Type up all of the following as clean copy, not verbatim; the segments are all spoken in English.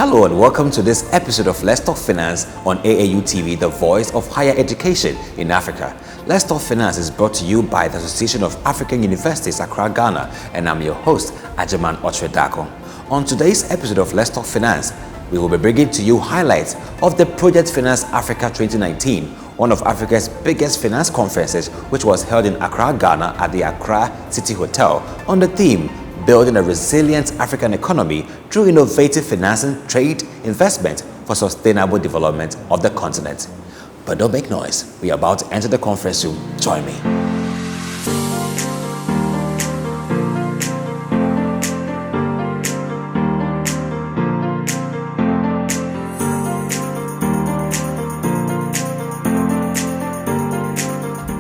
Hello and welcome to this episode of Let's Talk Finance on AAU TV, the voice of higher education in Africa. Let's Talk Finance is brought to you by the Association of African Universities, Accra, Ghana, and I'm your host, Ajaman Otredako. On today's episode of Let's Talk Finance, we will be bringing to you highlights of the Project Finance Africa 2019, one of Africa's biggest finance conferences, which was held in Accra, Ghana at the Accra City Hotel on the theme Building a Resilient African Economy through Innovative Financing, Trade, Investment for Sustainable Development of the Continent. But don't make noise. We are about to enter the conference room. Join me.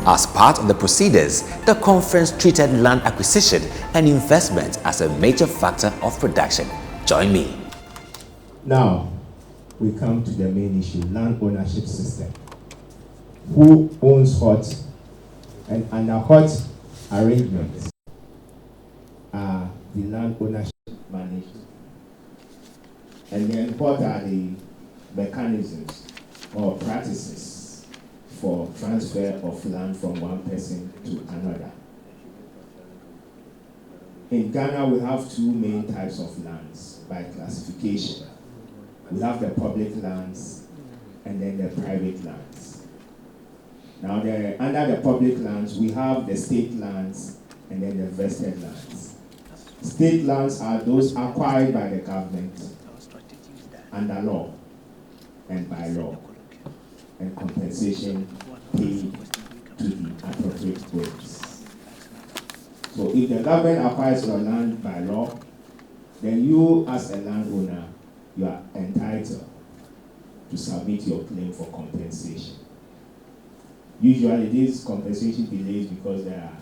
As part of the proceedings, the conference treated land acquisition and investment as a major factor of production. Join me. Now, we come to the main issue, land ownership system. Who owns what, and under what arrangements are the land ownership managed? And then what are the mechanisms or practices for transfer of land from one person to another? In Ghana, we have two main types of lands by classification. We have the public lands and then the private lands. Now, under the public lands, we have the state lands and then the vested lands. State lands are those acquired by the government under law and by law, and compensation paid to the appropriate owners. So if the government acquires your land by law, then you as a landowner, you are entitled to submit your claim for compensation. Usually this compensation delays because there are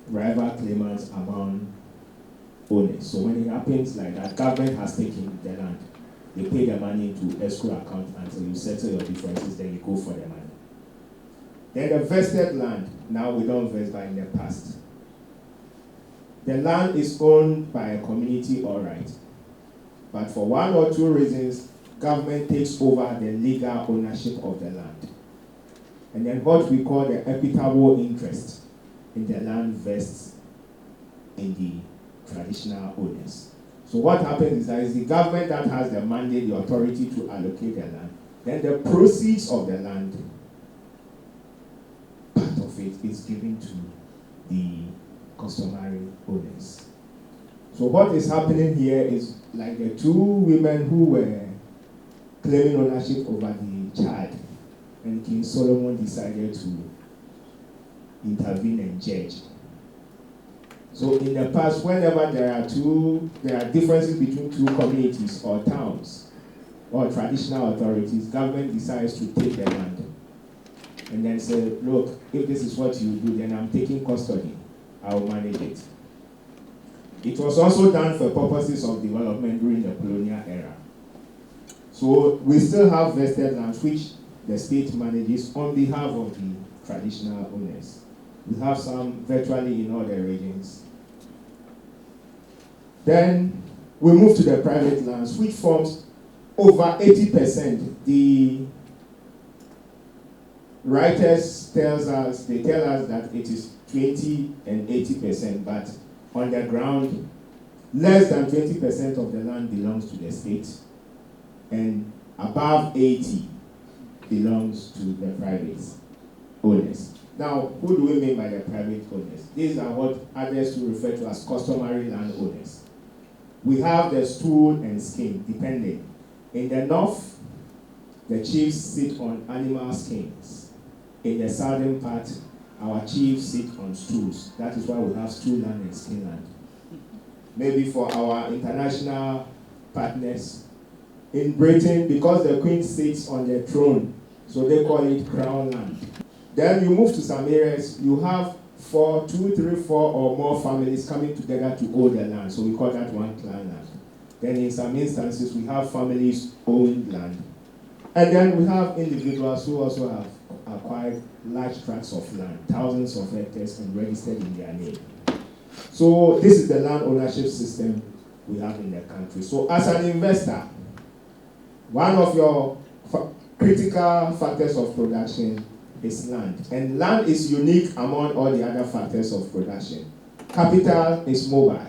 rival claimants among owners. So when it happens like that, government has taken the land, they pay the money to escrow account until you settle your differences, then you go for the money. Then the vested land, now we don't vest, but in the past. The land is owned by a community, all right. But for one or two reasons, government takes over the legal ownership of the land. And then what we call the equitable interest in the land vests in the traditional owners. So what happens is that it's the government that has the mandate, the authority to allocate the land. Then the proceeds of the land, part of it is given to the customary owners. So what is happening here is like the two women who were claiming ownership over the child, and King Solomon decided to intervene and judge. So in the past, whenever there are differences between two communities or towns or traditional authorities, government decides to take the land and then say, look, if this is what you do, then I'm taking custody. I will manage it. It was also done for purposes of development during the colonial era. So we still have vested lands which the state manages on behalf of the traditional owners. We have some virtually in all the regions. Then we move to the private lands, which forms over 80%. The writers tell us that it is 20 and 80%, but on the ground, less than 20% of the land belongs to the state, and above 80 belongs to the private owners. Now, who do we mean by the private owners? These are what others will refer to as customary land owners. We have the stool and skin, depending. In the north, the chiefs sit on animal skins. In the southern part, our chiefs sit on stools. That is why we have stool land and skin land. Maybe for our international partners, in Britain, because the queen sits on the throne, so they call it crown land. Then you move to some areas, you have 2, 3, 4 or more families coming together to own the land. So we call that one clan land. Then in some instances, we have families owned land. And then we have individuals who also have acquired large tracts of land, thousands of hectares, and registered in their name. So this is the land ownership system we have in the country. So as an investor, One of your critical factors of production is land. And land is unique among all the other factors of production. Capital is mobile.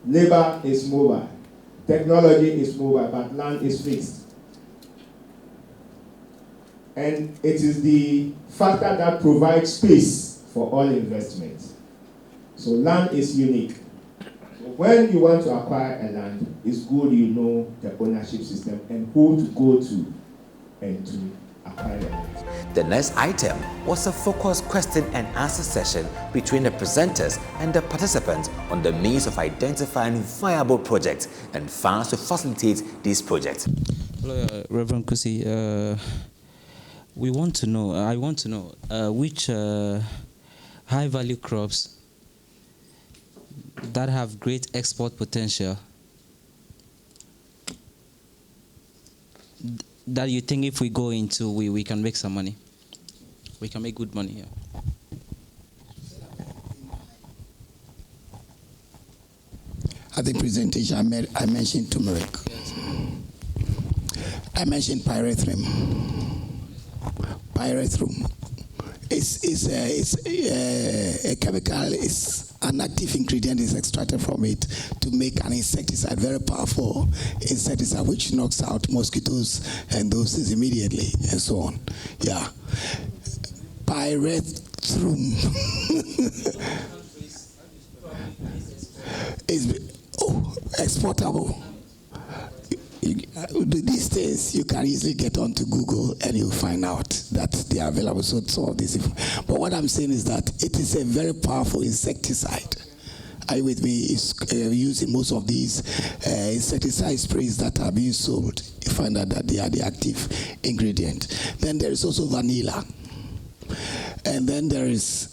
Labor is mobile. Technology is mobile, but land is fixed. And it is the factor that provides space for all investment. So land is unique. So when you want to acquire a land, it's good you know the ownership system and who to go to and to acquire the land. The next item was a focused question and answer session between the presenters and the participants on the means of identifying viable projects and funds to facilitate these projects. Hello, Reverend Kusi. I want to know which high-value crops that have great export potential that you think if we go into, we can make some money. We can make good money here. At the presentation, I mentioned turmeric. Yes. I mentioned pyrethrum. Pyrethrum is a chemical. It's an active ingredient is extracted from it to make an insecticide, very powerful insecticide, which knocks out mosquitoes and those things immediately, and so on. Yeah. Pyrethrum is exportable. These days, you can easily get onto Google and you'll find out that they are available. So all this. But what I'm saying is that it is a very powerful insecticide. Are you with me? It's used in most of these insecticide sprays that are being sold. You find out that they are the active ingredient. Then there is also vanilla. And then there is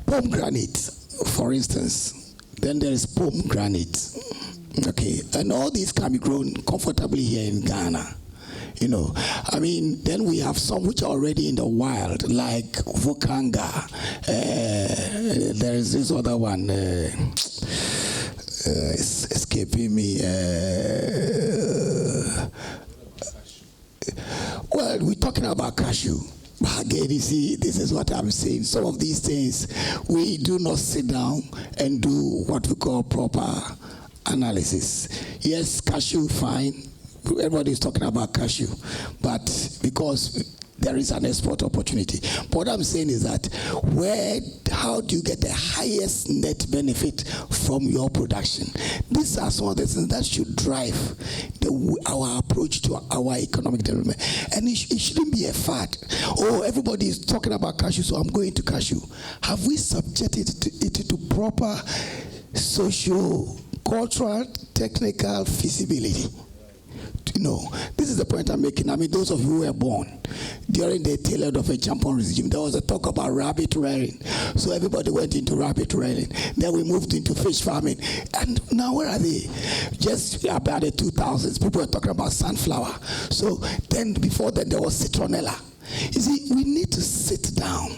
pomegranate, for instance. Then there is pomegranate. Okay, and all these can be grown comfortably here in Ghana. You know, I mean, then we have some which are already in the wild, like Vukanga. There is this other one. It's escaping me. Well, we're talking about cashew. Again, you see, this is what I'm saying. Some of these things, we do not sit down and do what we call proper analysis. Yes, cashew, fine. Everybody is talking about cashew. But because there is an export opportunity. But what I'm saying is that how do you get the highest net benefit from your production? These are some of the things that should drive our approach to our economic development. And it shouldn't be a fad. Oh, everybody is talking about cashew, so I'm going to cashew. Have we subjected it to proper social, cultural, technical feasibility? You know, this is the point I'm making. I mean, those of you who were born during the tail end of a Champon regime, there was a talk about rabbit rearing. So everybody went into rabbit rearing. Then we moved into fish farming. And now where are they? Just about the 2000s, people were talking about sunflower. So then before that, there was citronella. You see, we need to sit down.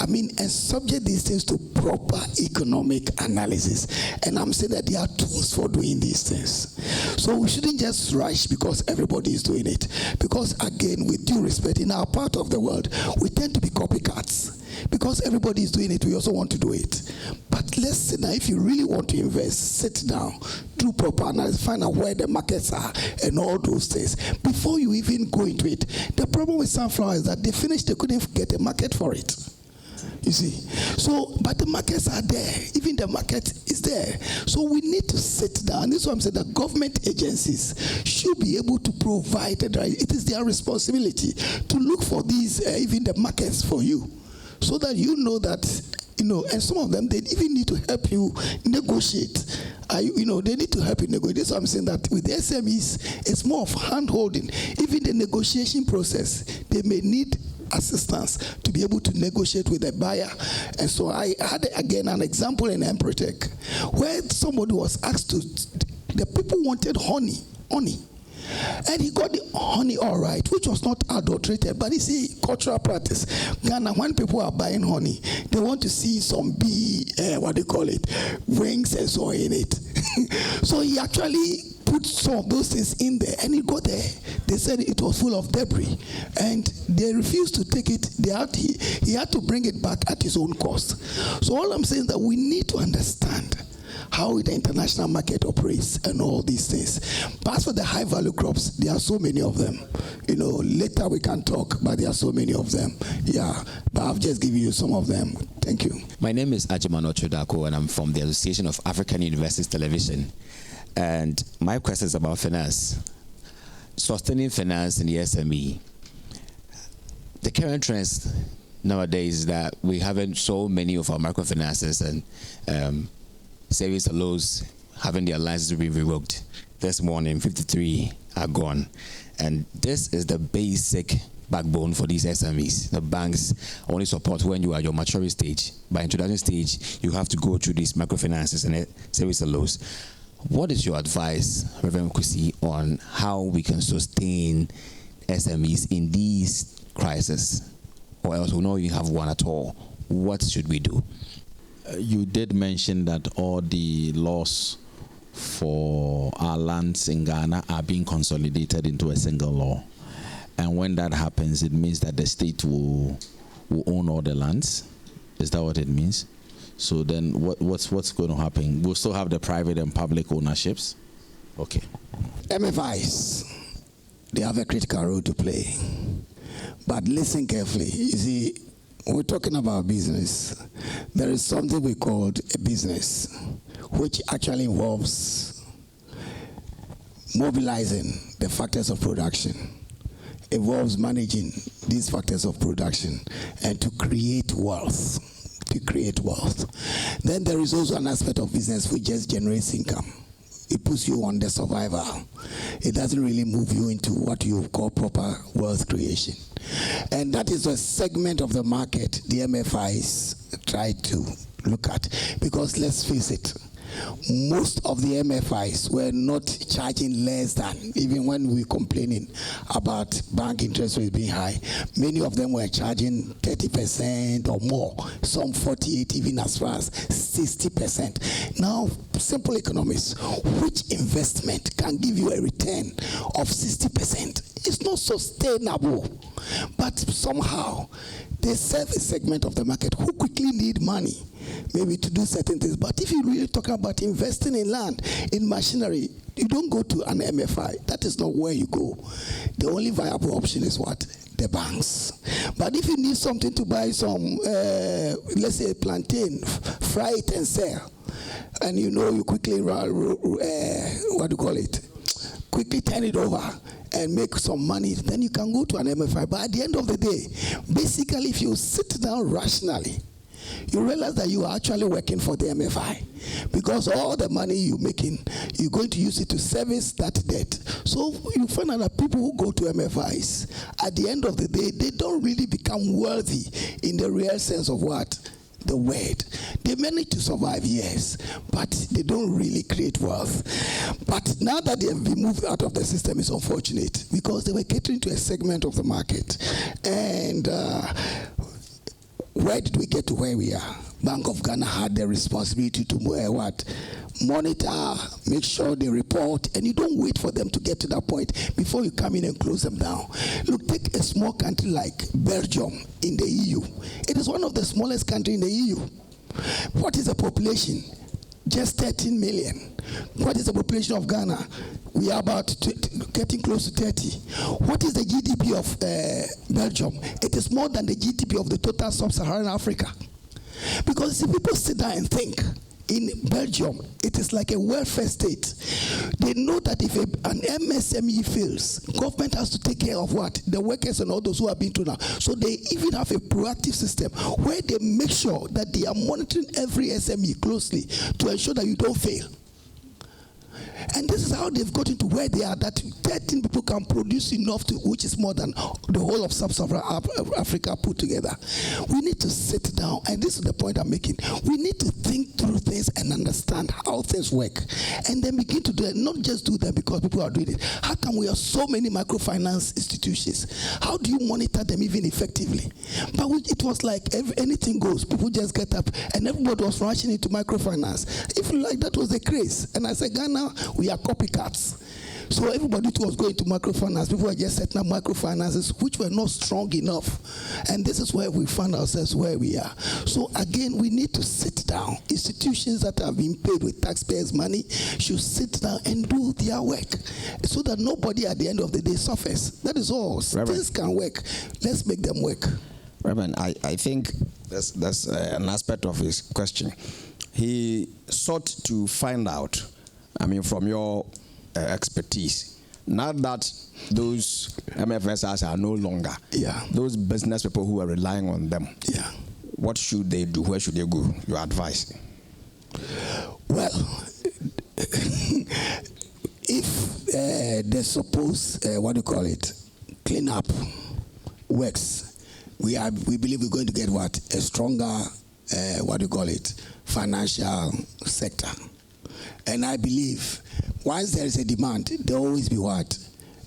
I mean, and subject these things to proper economic analysis. And I'm saying that there are tools for doing these things. So we shouldn't just rush because everybody is doing it. Because again, with due respect, in our part of the world, we tend to be copycats. Because everybody is doing it, we also want to do it. But listen, now, if you really want to invest, sit down, do proper analysis, find out where the markets are and all those things. Before you even go into it, the problem with sunflower is that they couldn't get a market for it. You see, so but the markets are there. Even the market is there. So we need to sit down. This is what I'm saying. That government agencies should be able to provide it. It is their responsibility to look for these, even the markets for you, so that you know that. You know, and some of them, they even need to help you negotiate. They need to help you negotiate. That's why I'm saying that with the SMEs, it's more of hand-holding. Even the negotiation process, they may need assistance to be able to negotiate with the buyer. And so I had, again, an example in Emprotech, where somebody was asked to, the people wanted honey. And he got the honey all right, which was not adulterated. But you see, cultural practice. Ghana, when people are buying honey, they want to see some bee, wings and so in it. So he actually put some of those things in there, and he got there. They said it was full of debris, and they refused to take it. He had to bring it back at his own cost. So all I'm saying is that we need to understand how the international market operates and all these things. But as for the high value crops, there are so many of them. Later we can talk, but there are so many of them. Yeah, but I've just given you some of them. Thank you. My name is Ajimano Chodako, and I'm from the Association of African Universities Television. And my question is about finance. Sustaining finance in the SME. The current trends nowadays is that we haven't so many of our microfinances and savings and loans having their licenses been revoked. This morning, 53 are gone. And this is the basic backbone for these SMEs. The banks only support when you are at your maturity stage. By introduction stage, you have to go through these microfinances and savings and loans. What is your advice, Reverend Kusi, on how we can sustain SMEs in these crises? Or else we don't even have one at all. What should we do? You did mention that all the laws for our lands in Ghana are being consolidated into a single law. And when that happens, it means that the state will own all the lands. Is that what it means? So then what's going to happen? We'll still have the private and public ownerships? Okay. MFIs, they have a critical role to play. But listen carefully. You see, when we're talking about business, there is something we call a business, which actually involves mobilizing the factors of production, involves managing these factors of production, and to create wealth. Then there is also an aspect of business which just generates income. It puts you on the survivor. It doesn't really move you into what you call proper wealth creation. And that is a segment of the market the MFIs try to look at. Because let's face it, most of the MFIs were not charging less than, even when we were complaining about bank interest rates being high, many of them were charging 30% or more, some 48%, even as far as 60%. Now, simple economics, which investment can give you a return of 60%? It's not sustainable. But somehow, they serve a segment of the market who quickly need money, maybe to do certain things. But if you're really talking about investing in land, in machinery, you don't go to an MFI. That is not where you go. The only viable option is what? The banks. But if you need something to buy some, let's say plantain, fry it and sell, and you quickly, quickly turn it over and make some money, then you can go to an MFI. But at the end of the day, basically, if you sit down rationally, you realize that you are actually working for the MFI, because all the money you're making, you're going to use it to service that debt. So you find out that people who go to MFIs, at the end of the day, they don't really become wealthy in the real sense of what? The word. They manage to survive, yes, but they don't really create wealth. But now that they have been moved out of the system, it's unfortunate, because they were catering to a segment of the market. And where did we get to where we are? Bank of Ghana had the responsibility to monitor, make sure they report, and you don't wait for them to get to that point before you come in and close them down. Look, take a small country like Belgium in the EU. It is one of the smallest countries in the EU. What is the population? Just 13 million. What is the population of Ghana? We are about getting close to 30. What is the GDP of Belgium? It is more than the GDP of the total sub-Saharan Africa. Because if people sit down and think, in Belgium, it is like a welfare state. They know that if an MSME fails, government has to take care of what? The workers and all those who have been through now. So they even have a proactive system where they make sure that they are monitoring every SME closely to ensure that you don't fail. And this is how they've gotten to where they are, that 13 people can produce enough to, which is more than the whole of sub-Saharan Africa put together. We need to sit down, and this is the point I'm making. We need to think through things and understand how things work, and then begin to do it, not just do them because people are doing it. How come we have so many microfinance institutions? How do you monitor them even effectively? But it was like anything goes. People just get up, and everybody was rushing into microfinance. If you like, that was the craze. And I said, Ghana, we are copycats. So everybody was going to microfinance. People were just setting up microfinances, which were not strong enough. And this is where we found ourselves where we are. So again, we need to sit down. Institutions that have been paid with taxpayers' money should sit down and do their work, so that nobody at the end of the day suffers. That is all. Things can work. Let's make them work. Reverend, I think that's an aspect of his question. He sought to find out, from your expertise, now that those MFSRs are no longer, those business people who are relying on them, what should they do? Where should they go? Your advice? Well, if they suppose, clean up works, we believe we're going to get what? A stronger, financial sector. And I believe once there is a demand, there will always be what?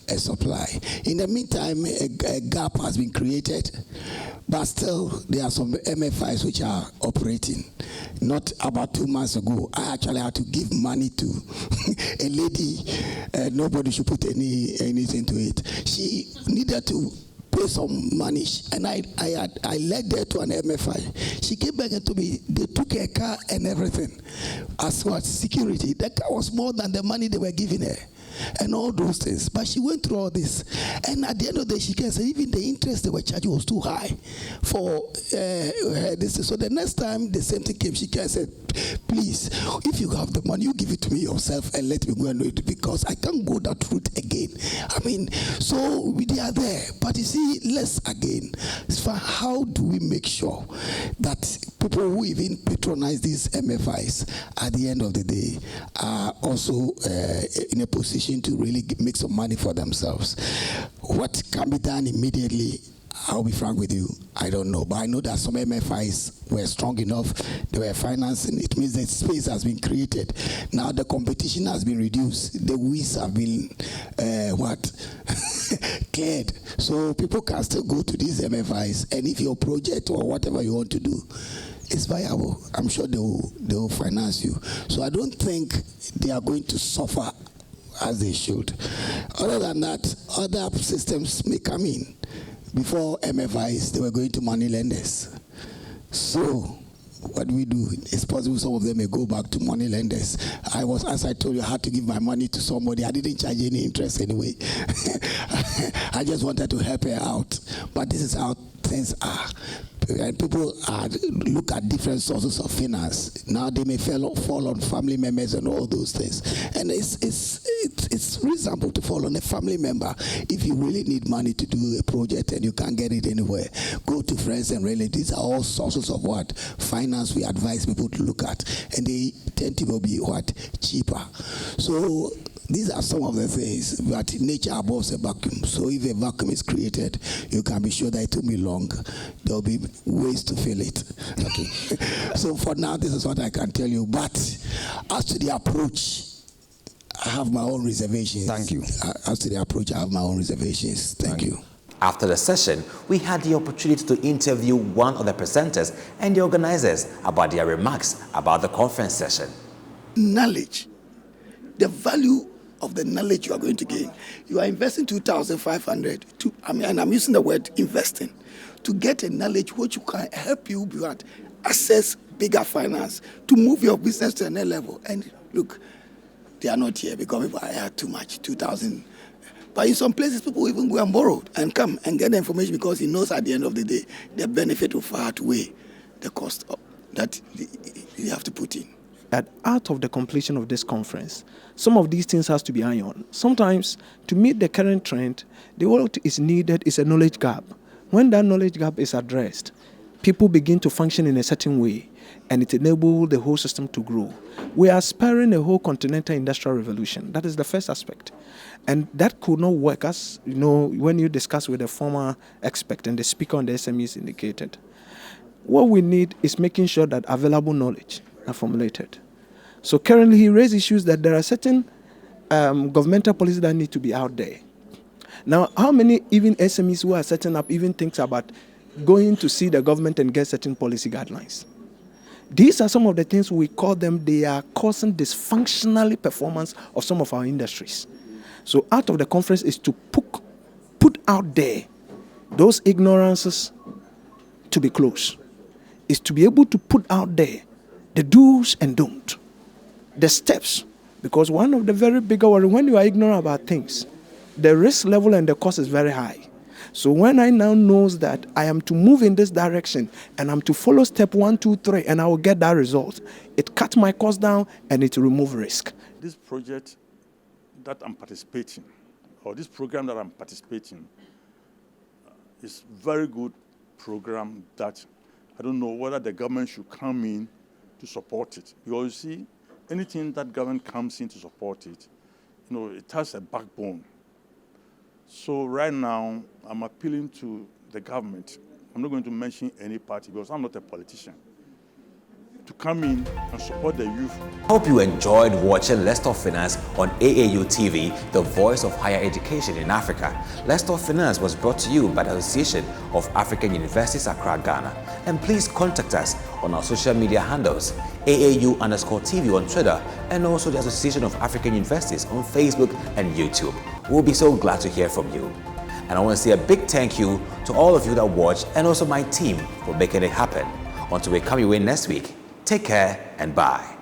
A supply. In the meantime, a gap has been created, but still there are some MFIs which are operating. Not about 2 months ago, I actually had to give money to a lady. Nobody should put anything to it. She needed to pay some money, and I led her to an MFI. She came back and told me they took her car and everything as what? Security. The car was more than the money they were giving her, and all those things. But she went through all this, and at the end of the day, she can say even the interest they were charging was too high for this. So the next time the same thing came, she can say, please, if you have the money, you give it to me yourself and let me go and do it, because I can't go that route again. So they are there. But you see, let's again, how do we make sure that people who even patronize these MFIs at the end of the day are also in a position to really make some money for themselves? What can be done immediately? I'll be frank with you, I don't know. But I know that some MFIs were strong enough, they were financing. It means that space has been created. Now the competition has been reduced. The weeds have been, cleared. So people can still go to these MFIs. And if your project or whatever you want to do is viable, I'm sure they will finance you. So I don't think they are going to suffer as they should. Other than that, other systems may come in. Before MFIs, they were going to money lenders. So what we do, it's possible some of them may go back to money lenders. As I told you, I had to give my money to somebody. I didn't charge any interest anyway. I just wanted to help her out. But this is how things are. And people look at different sources of finance. Now they may fall on family members and all those things. And it's reasonable to fall on a family member. If you really need money to do a project and you can't get it anywhere, go to friends and relatives. These are all sources of what? Finance we advise people to look at. And they tend to be what? Cheaper. So these are some of the things, but nature abhors a vacuum. So if a vacuum is created, you can be sure that it won't be long. There will be ways to fill it. Okay. So for now, this is what I can tell you. But as to the approach, I have my own reservations. Thank you. As to the approach, I have my own reservations. Thank you. After the session, we had the opportunity to interview one of the presenters and the organizers about their remarks about the conference session. Knowledge, the value of the knowledge you are going to gain. You are investing 2,500 and I'm using the word investing, to get a knowledge which can help you access bigger finance, to move your business to another level. And look, they are not here because people had too much, 2,000. But in some places, people even go and borrow and come and get the information because he knows at the end of the day, the benefit will far outweigh the cost that you have to put in. That out of the completion of this conference, some of these things has to be ironed. Sometimes, to meet the current trend, what is needed is a knowledge gap. When that knowledge gap is addressed, people begin to function in a certain way. and it enables the whole system to grow. We are spurring a whole continental industrial revolution. That is the first aspect. And that could not work, as you know, when you discuss with the former expert and the speaker on the SMEs indicated. What we need is making sure that available knowledge are formulated. So currently he raised issues that there are certain governmental policies that need to be out there. Now, how many even SMEs who are setting up even thinks about going to see the government and get certain policy guidelines? These are some of the things we call them, they are causing dysfunctional performance of some of our industries. So out of the conference is to put out there those ignorances to be closed. Is to be able to put out there the do's and don'ts, the steps. Because one of the very bigger worries, when you are ignorant about things, the risk level and the cost is very high. So when I now know that I am to move in this direction and I'm to follow step 1, 2, 3, and I will get that result, it cuts my cost down and it removes risk. This project that I'm participating, or this program that I'm participating, is very good program that I don't know whether the government should come in to support it. Because you see, anything that government comes in to support it, you know, it has a backbone. So right now, I'm appealing to the government. I'm not going to mention any party because I'm not a politician, to come in and support the youth. Hope you enjoyed watching Let's Talk Finance on AAU TV, the voice of higher education in Africa. Let's Talk Finance was brought to you by the Association of African Universities, Accra, Ghana. And please contact us on our social media handles, AAU_TV on Twitter, and also the Association of African Universities on Facebook and YouTube. We'll be so glad to hear from you. And I want to say a big thank you to all of you that watched and also my team for making it happen. Until we come your way next week, take care and bye.